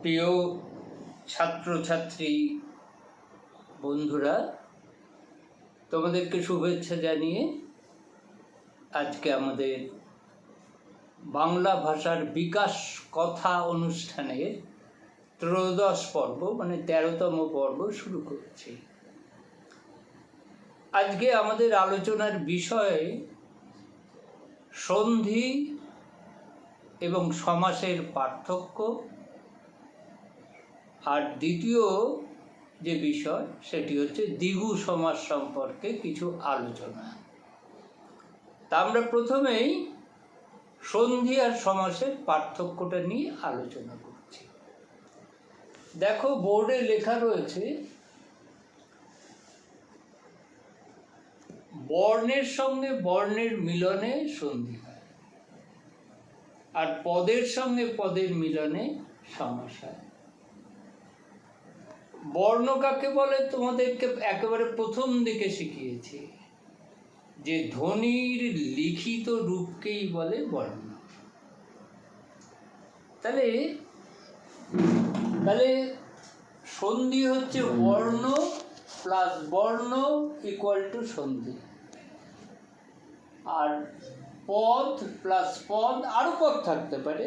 প্রিয় ছাত্রছাত্রী বন্ধুরা, তোমাদেরকে শুভেচ্ছা জানিয়ে আজকে আমাদের বাংলা ভাষার বিকাশ কথা অনুষ্ঠানের ত্রয়োদশ পর্ব মানে 13তম পর্ব শুরু করছি। আজকে আমাদের আলোচনার বিষয় সন্ধি এবং সমাসের পার্থক্য, আর দ্বিতীয় যে বিষয় সেটি হচ্ছে দ্বিগু সমাস সম্পর্কে কিছু আলোচনা। তা আমরা প্রথমেই সন্ধি আর সমাসের পার্থক্যটা নিয়ে আলোচনা করছি। দেখো, বোর্ডে লেখা রয়েছে বর্ণের সঙ্গে বর্ণের মিলনে সন্ধি হয়, আর পদের সঙ্গে পদের মিলনে সমাস হয়। বর্ণ কাকে বলে তোমাদেরকে একেবারে প্রথম দিকে শিখিয়েছি যে ধ্বনির লিখিত রূপকেই বলে বর্ণ। তাহলে সন্ধি হচ্ছে বর্ণ প্লাস বর্ণ ইকুয়াল টু সন্ধি, আর পদ প্লাস পদ, আরও পদ থাকতে পারে,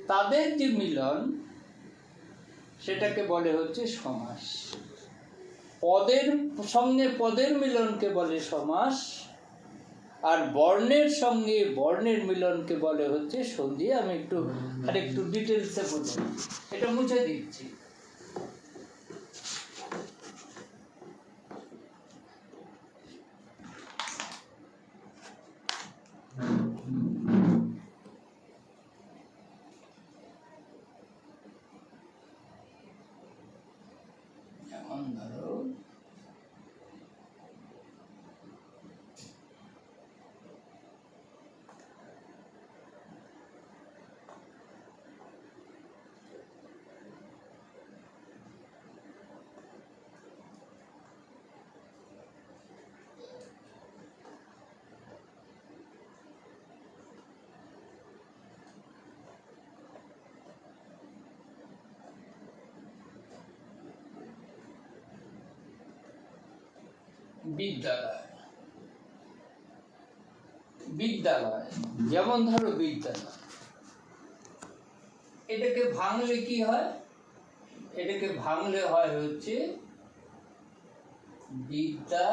তাদের যে মিলন সেটাকে বলে হচ্ছে সমাস। পদের সঙ্গে পদের মিলনকে বলে সমাস, আর বর্ণের সঙ্গে বর্ণের মিলনকে বলে হচ্ছে সন্ধি। আমি আরেকটু ডিটেলসে বলব, এটা মুছে দিচ্ছি। বিদ্যালয় যেমন ধরো বিদ্যালয়, এটাকে ভাঙলে কি হয়? এটাকে ভাঙলে হয় হচ্ছে বিদ্যা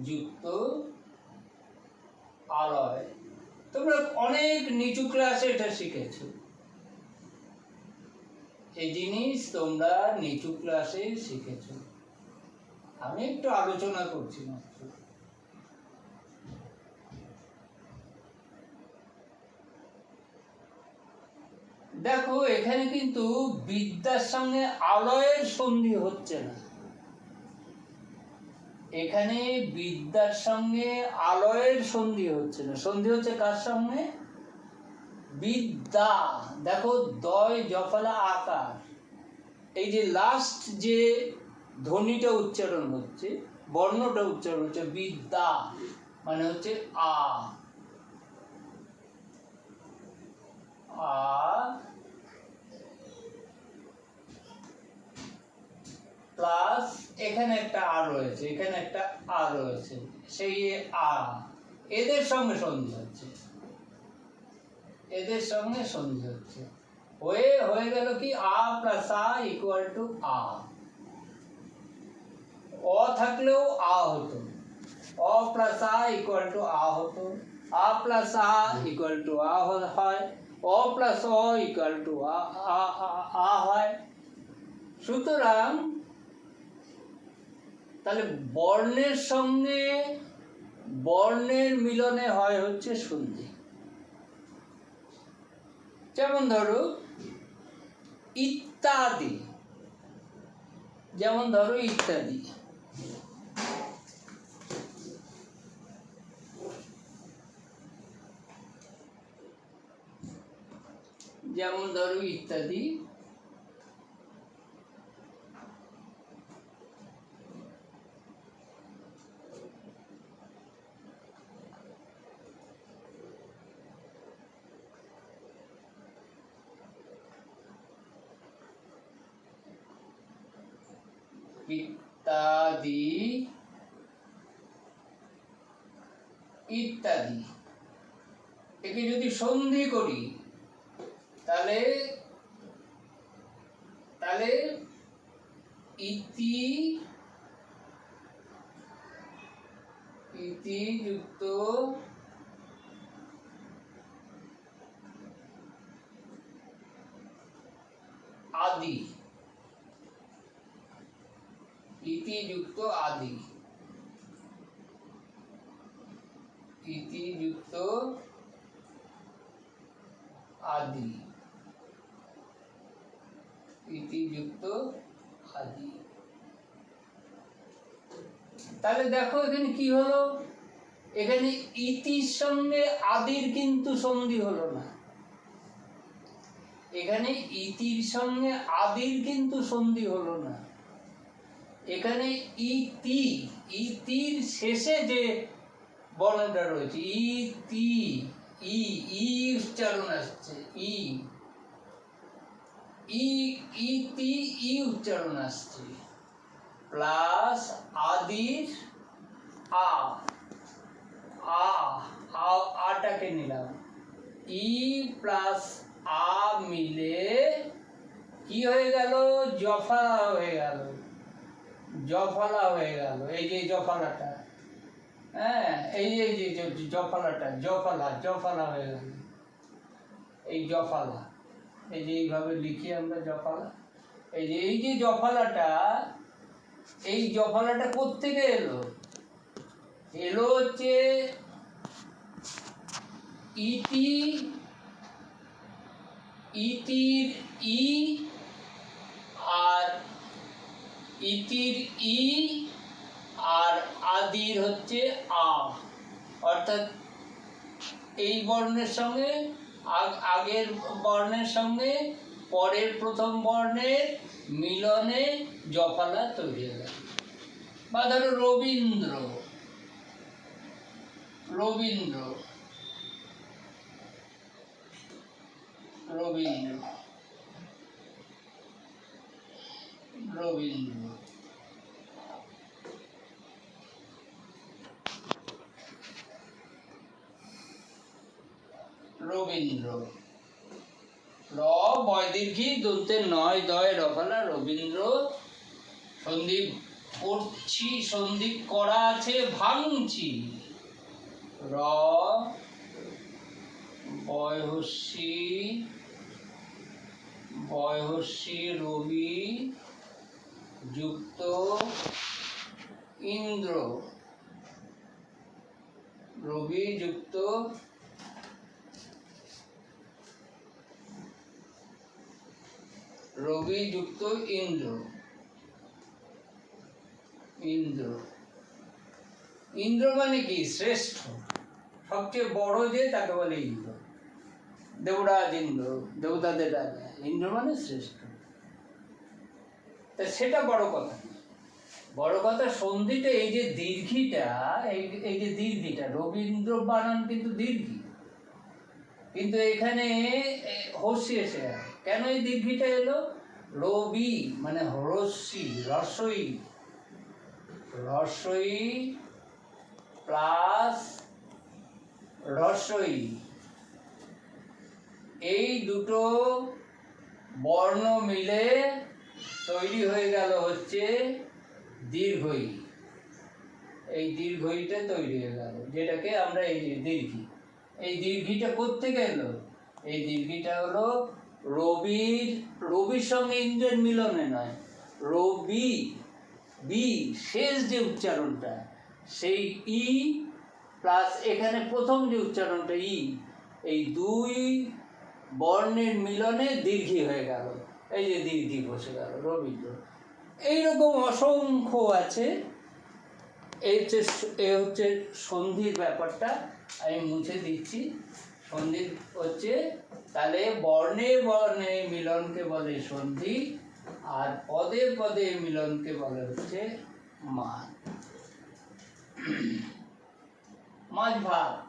যুক্ত আলয়। তোমরা অনেক নিচু ক্লাসে এটা শিখেছো, এই জিনিস তোমরা নিচু ক্লাসে শিখেছো। আমি একটু আলোচনা করছি মাত্র। দেখো, এখানে কিন্তু বিদ্যার সঙ্গে আলয়ের সন্ধি হচ্ছে না। এখানে বিদ্যার সঙ্গে আলয়ের সন্ধি হচ্ছে না। সন্ধি হচ্ছে কার সঙ্গে? বিদ্যা। দেখো, দয় জফলা আকার, এই যে লাস্ট যে ধ্বনিটা উচ্চারণ হচ্ছে, বর্ণটা উচ্চারণ হচ্ছে বিদ্যা, মানে হচ্ছে আ প্লাস এখানে একটা আ রয়েছে, এখানে একটা আ রয়েছে, সেই আ, এদের সঙ্গে সন্ধি হচ্ছে, এদের সঙ্গে সন্ধি হচ্ছে, হয়ে গেল কি আ প্লাস আ ইকুয়াল টু আ। অ থাকলেও আ হতো, অ প্লাস আ ইকুয়াল টু আ হতো, আ প্লাস আ ইকুয়াল টু আ হয়, অ প্লাস অ ইকুয়াল টু আ হয়। সুতরাং তাহলে বর্ণের সঙ্গে বর্ণের মিলনে হয় হচ্ছে সন্ধি। যেমন ধরো ইত্যাদি, যেমন ধরো ইত্যাদি, যেমন ধরো ইত্যাদি, ইত্যাদি ইত্যাদি। একে যদি সন্ধি করি তাহলে তাহলে ইতি ইতি যুক্ত আদি, ইতি যুক্ত আদি, ইতি যুক্ত আদি, ইতি যুক্ত আদি। তাহলে দেখো এখানে কি হলো, এখানে ইতির সঙ্গে আদির কিন্তু সন্ধি হলো না, এখানে ইতির সঙ্গে আদির কিন্তু সন্ধি হলো না, এখানে ইতি, ইতির শেষে যে বর্ণটা রয়েছে ইতি, ই ই উচ্চারণ আসছে, ই ই ইতি ই উচ্চারণ আসছে, প্লাস আদির আ, আ আটাকে নিলাম, ই প্লাস আ মিলে কি হয়ে গেল, জফলা হয়ে গেল, জফলা হয়ে গেল। এই যে জফলাটা, হ্যাঁ এই যে জফলাটা, জফলা জফলা হয়ে গেল, এই জফলা, এই যে এইভাবে লিখি আমরা জফলা, এই যে জফলাটা, এই জফলাটা কোত্থেকে এলো, এলো হচ্ছে ইতি, ইতির ই আর ইতির ই আর আদির হচ্ছে আ, অর্থাৎ এই বর্ণের সঙ্গে আগের বর্ণের সঙ্গে পরের প্রথম বর্ণের মিলনে জফলা তৈরি হয়ে গেল। বা ধরো রবীন্দ্র, রবীন্দ্র, রবীন্দ্র, রবীন্দ্র, রবীন্দ্র, র বয় দীর্ঘি দন্তে নয় দয় রফলা, রবীন্দ্র, সন্ধি করছি, সন্ধি করা আছে, ভাঙছি, র বয়হস্যি, বয়হস্যি রবি যুক্ত ইন্দ্র, রবি যুক্ত রবি যুক্ত ইন্দ্র, ইন্দ্র, ইন্দ্র মানে কি, শ্রেষ্ঠ, সবচেয়ে বড় যে তাকে বলে ইন্দ্র, দেবরাজ ইন্দ্র, দেবতাদের রাজা, ইন্দ্র মানে শ্রেষ্ঠ। তা সেটা বড় কথা না, বড় কথা সন্ধিটা, এই যে দীর্ঘিটা, এই যে দীর্ঘিটা, রবীন্দ্র বানান কিন্তু দীর্ঘি, কিন্তু এখানে হস্যি এসে গেল, কেন এই দীর্ঘিটা এলো, রবি মানে হরস্যি, রসই, রসই প্লাস রসই, এই দুটো বর্ণ মিলে তৈরি হয়ে গেল হচ্ছে দীর্ঘই, এই দীর্ঘইটা তৈরি হয়ে গেল, যেটাকে আমরা এই যে দীর্ঘি, এই দীর্ঘিটা কোত্থেকে এলো, এই দীর্ঘিটা হলো রবির, রবির সঙ্গে ইন্দ্রের মিলনে নয়, রবি বি শেষ যে উচ্চারণটা, সেই ই প্লাস এখানে প্রথম যে উচ্চারণটা ই, এই দুই বর্ণের মিলনে দীর্ঘি হয়ে গেল, এই যে দীর্ঘি বসে গেল রবীন্দ্র। এইরকম অসংখ্য আছে, এই হচ্ছে সন্ধির ব্যাপারটা, আমি মুছে দিচ্ছি। সন্ধি হচ্ছে, তাহলে বর্ণে বর্ণে মিলনকে বলে সন্ধি, আর পদে পদে মিলনকে বলে হচ্ছে মাঝ, মাঝ ভাত,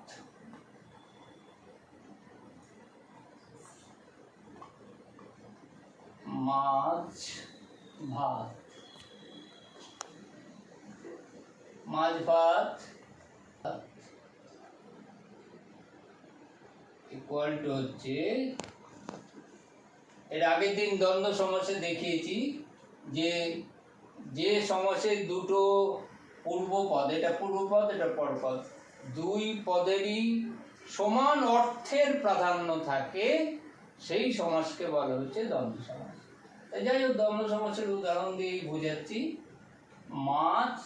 মাঝ ভাত। মাছ ভাত ইকুয়াল টু হচ্ছে, এর আগের দিন দ্বন্দ্ব সমাসে দেখিয়েছি যে যে সমাসের দুটো পূর্বপদ, এটা পূর্বপদ এটা পরপদ, দুই পদেরই সমান অর্থের প্রাধান্য থাকে, সেই সমাসকে বলা হচ্ছে দ্বন্দ্ব সমাস। যাই হোক, দ্বন্দ্ব সমাসের উদাহরণ দিয়েই বোঝাচ্ছি। মাছ,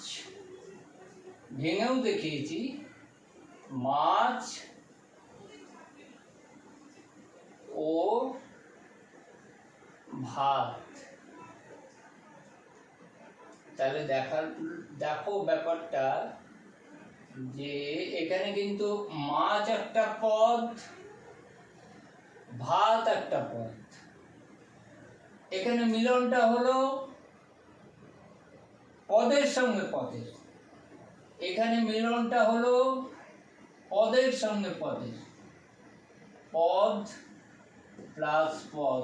ভেঙেও দেখিয়েছি, মাছ ও ভাত। তাহলে দেখো ব্যাপারটা যে এখানে কিন্তু মাছ একটা পদ, ভাত একটা পদ। এখানে মিলনটা হলো পদের সঙ্গে পদের, এখানে মিলনটা হলো পদের সঙ্গে পদের, পদ প্লাস পদ।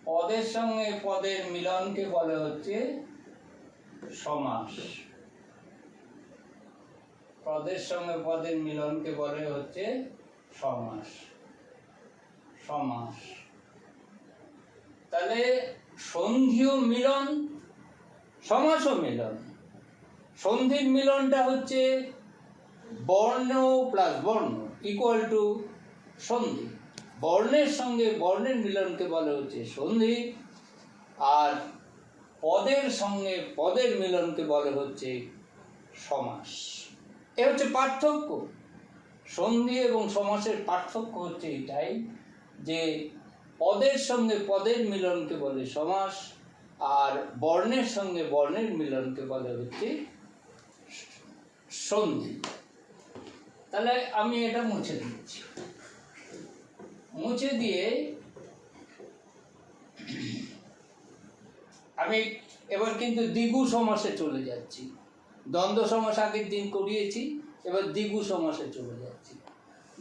পদের সঙ্গে পদের মিলনকে বলে হচ্ছে সমাস। পদের সঙ্গে পদের মিলনকে বলে হচ্ছে সমাস। সমাস তাহলে সন্ধিও মিলন, সমাসও মিলন। সন্ধির মিলনটা হচ্ছে বর্ণ প্লাস বর্ণ ইকুয়াল টু সন্ধি। বর্ণের সঙ্গে বর্ণের মিলনকে বলে হচ্ছে সন্ধি, আর পদের সঙ্গে পদের মিলনকে বলে হচ্ছে সমাস। এ হচ্ছে পার্থক্য। সন্ধি এবং সমাসের পার্থক্য হচ্ছে এটাই যে পদের সঙ্গে পদের মিলনকে বলে সমাস, আর বর্ণের সঙ্গে বর্ণের মিলনকে বলে হচ্ছে সন্ধি। তাহলে আমি এটা মুছে দিচ্ছি। মুছে দিয়ে আমি এবার কিন্তু দ্বিগু সমাসে চলে যাচ্ছি। দ্বন্দ্ব সমাস আগের দিন করিয়েছি, এবার দ্বিগু সমাসে চলে যাচ্ছি।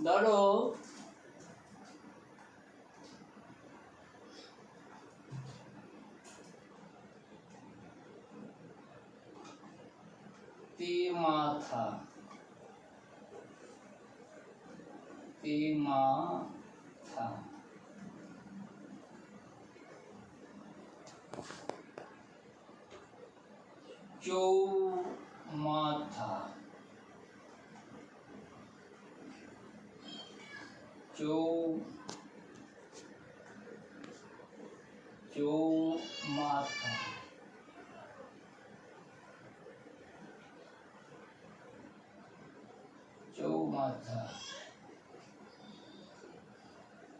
ধরো মাথা, মাথা, চৌমাথা, চৌমাথা, চৌমাথা,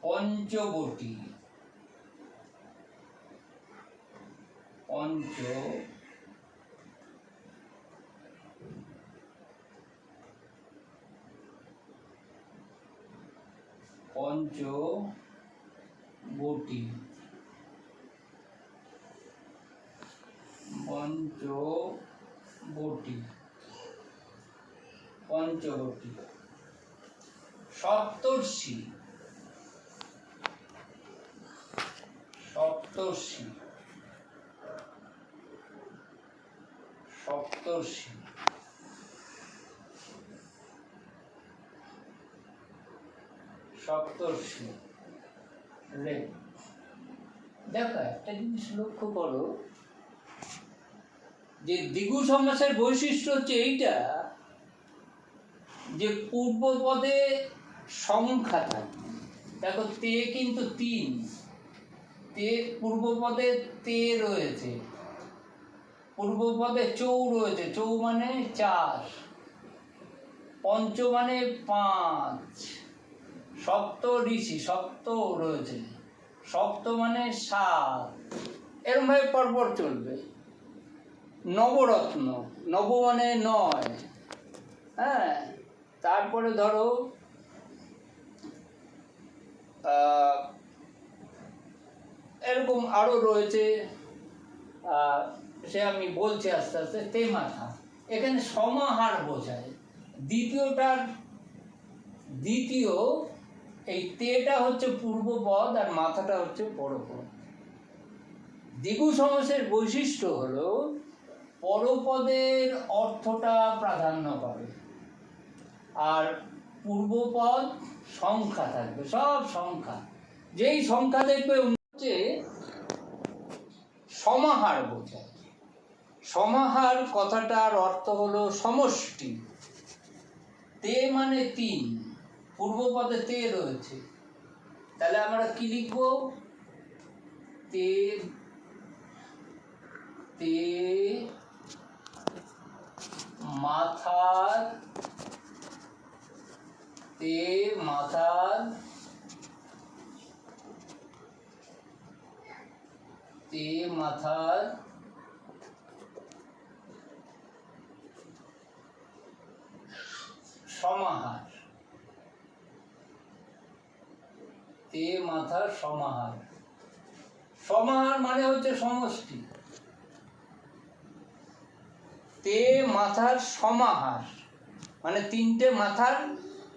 পঞ্চবটি, পঞ্চবটি, পঞ্চবটি, সপ্তর্ষি, সপ্তর্ষি, সপ্তর্ষি, সপ্তর্ষি। দেখো একটা জিনিস লক্ষ্য করো যে দ্বিগু সমাসের বৈশিষ্ট্য হচ্ছে এইটা যে পূর্বপদে সংখ্যা থাকে। দেখো তে কিন্তু 3, তে পূর্বপদে তে রয়েছে, পূর্বপদে চৌ রয়েছে, চৌ মানে 4, পঞ্চ মানে 5, সপ্ত ঋষি, সপ্ত রয়েছে, সপ্ত মানে 7, এরকম ভাবে পরপর চলবে। নবরত্ন, নব মানে 9, হ্যাঁ। তারপরে ধরো এরকম আরো রয়েছে, সে আমি বলছি আস্তে আস্তে। তে মাথা এখানে সমাহার বোঝায়। দ্বিতীয় এই তেটা হচ্ছে পূর্বপদ আর মাথাটা হচ্ছে পরপদ। দ্বিগু সমাসের বৈশিষ্ট্য হলো পরপদের অর্থটা প্রাধান্য পাবে, আর পূর্বপদ সংখ্যা থাকবে, সব সংখ্যা। যেই সংখ্যা দেখবে হচ্ছে সমাহার বোঝায়। সমাহার কথাটার অর্থ হলো সমষ্টি। তে মানে 3, পূর্বপদে তে রয়েছে, তাহলে আমরা কি লিখব? তে তে মাথার, তে মাথার, তে মাথার সমাহার, তে মাথার সমাহার। সমাহার মানে হচ্ছে সমষ্টি। তে মাথার সমাহার মানে 3টে মাথার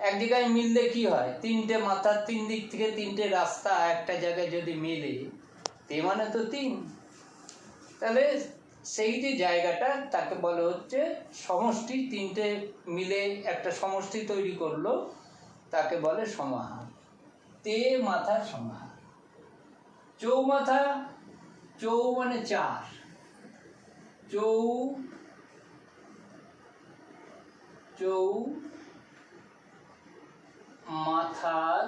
এক জায়গায় মিললে কি হয়? 3টে মাথার 3 দিক থেকে 3টে রাস্তা একটা জায়গায় যদি মিলে, তে মানে তো 3, তাহলে সেই যে জায়গাটা তাকে বলে হচ্ছে সমষ্টি। 3টে মিলে একটা সমষ্টি তৈরি করলো, তাকে বলে সমাহার। তে মাথার সমাহার। চৌমাথা, চৌ মানে 4, চৌ চৌ মাথার,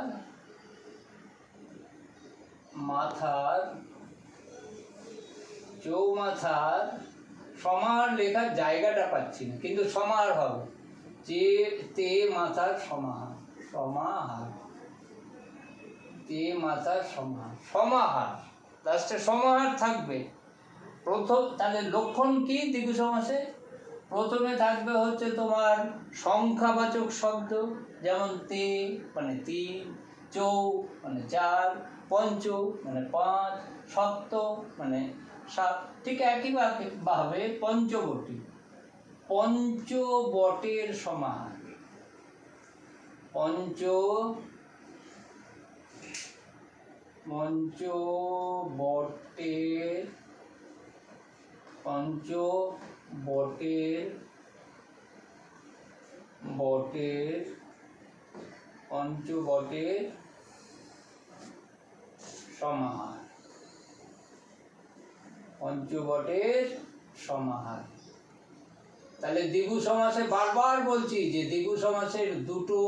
মাথার চৌমাথার সমাহার লেখার জায়গাটা পাচ্ছি না, কিন্তু সমাহার হবে যে তে মাথার সমাহার, সমাহার, তে মাথার সমাহার, সমাহার, লাস্টে সমাহার থাকবে। প্রথম তাহলে লক্ষণ কি দ্বিগু সমাসে? প্রথমে থাকবে হচ্ছে তোমার সংখ্যাবাচক শব্দ, যেমন তে মানে 3, চৌ মানে 4, পঞ্চ মানে 5, সপ্ত মানে 7। ঠিক একইভাবে পঞ্চবটী, পঞ্চবটের সমাহার, পঞ্চবটের, পঞ্চবটের, বটের, পঞ্চবটের সমাহার, পঞ্চবটের সমাহার। তাহলে দ্বিগু সমাসে বারবার বলছি যে দ্বিগু সমাসের দুটো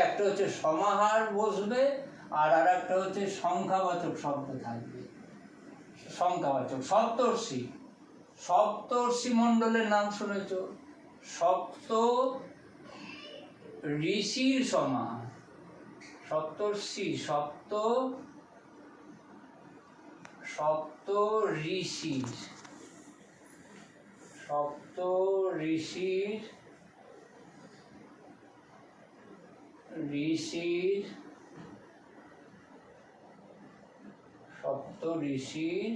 একটা হচ্ছে সমাহার বসবে, আর একটা হচ্ছে সংখ্যাবাচক শব্দ থাকবে। সংখ্যাবাচক সপ্তর্ষি, সপ্তর্ষি মণ্ডলের নাম শুনেছ? সপ্ত ঋষির সমাহার, সপ্তর্ষি, সপ্ত ঋষির, সপ্ত ঋষির, সপ্ত ঋষির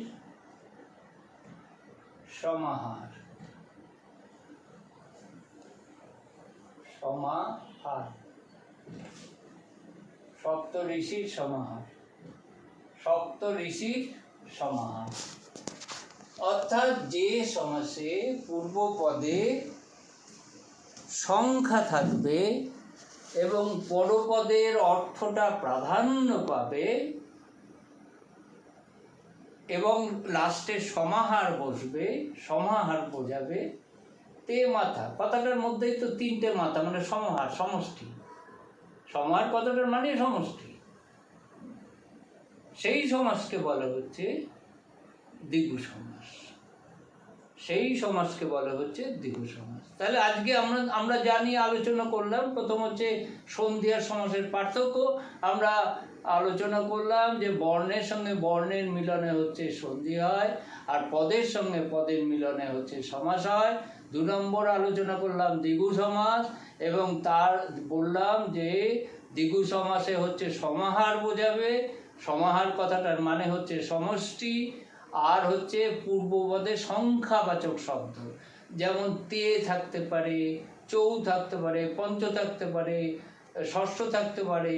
সমাহার, সমাহার, সপ্ত ঋষির সমাহার, সপ্ত ঋষির সমাহার। অর্থাৎ যে সমাসে পূর্বপদে সংখ্যা থাকবে এবং পরপদের অর্থটা প্রাধান্য পাবে এবং লাস্টে সমাহার বসবে, সমাহার বোঝাবে। তে মাথা কথাটার মধ্যেই তো 3টে মাথা মানে সমাহার, সমষ্টি। সমাহার কথাটার মানে সমষ্টি। সেই সমাসকে বলা হচ্ছে দ্বিগু সমাস, সেই সমাসকে বলা হচ্ছে দ্বিগু সমাস। তাহলে আজকে আমরা জানি, আলোচনা করলাম। প্রথম হচ্ছে সন্ধি আর সমাসের পার্থক্য। আমরা আলোচনা করলাম যে বর্ণের সঙ্গে বর্ণের মিলনে হচ্ছে সন্ধি হয়, আর পদের সঙ্গে পদের মিলনে হচ্ছে সমাস হয়। 2 নম্বর আলোচনা করলাম দ্বিগু সমাস, এবং তার বললাম যে দ্বিগু সমাসে হচ্ছে সমাহার বোঝাবে। সমাহার কথাটার মানে হচ্ছে সমষ্টি, আর হচ্ছে পূর্বপদে সংখ্যাবাচক শব্দ, যেমন তে থাকতে পারে, চৌ থাকতে পারে, পঞ্চ থাকতে পারে, ষষ্ঠ থাকতে পারে,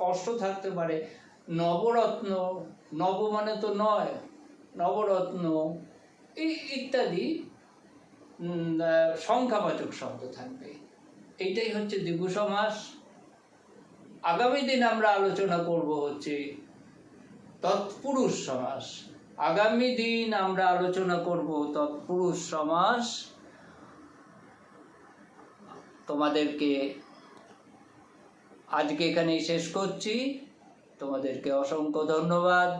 অষ্ট থাকতে পারে, নবরত্ন, নব মানে তো 9, নবরত্ন ইত্যাদি সংখ্যাবাচক শব্দ থাকবে। এইটাই হচ্ছে দ্বিগু সমাস। আগামী দিন আমরা আলোচনা করব হচ্ছে তৎপুরুষ সমাস। আগামী দিন আমরা আলোচনা করব তৎপুরুষ সমাস। তোমাদেরকে আজকে এখানেই শেষ করছি। তোমাদেরকে অসংখ্য ধন্যবাদ।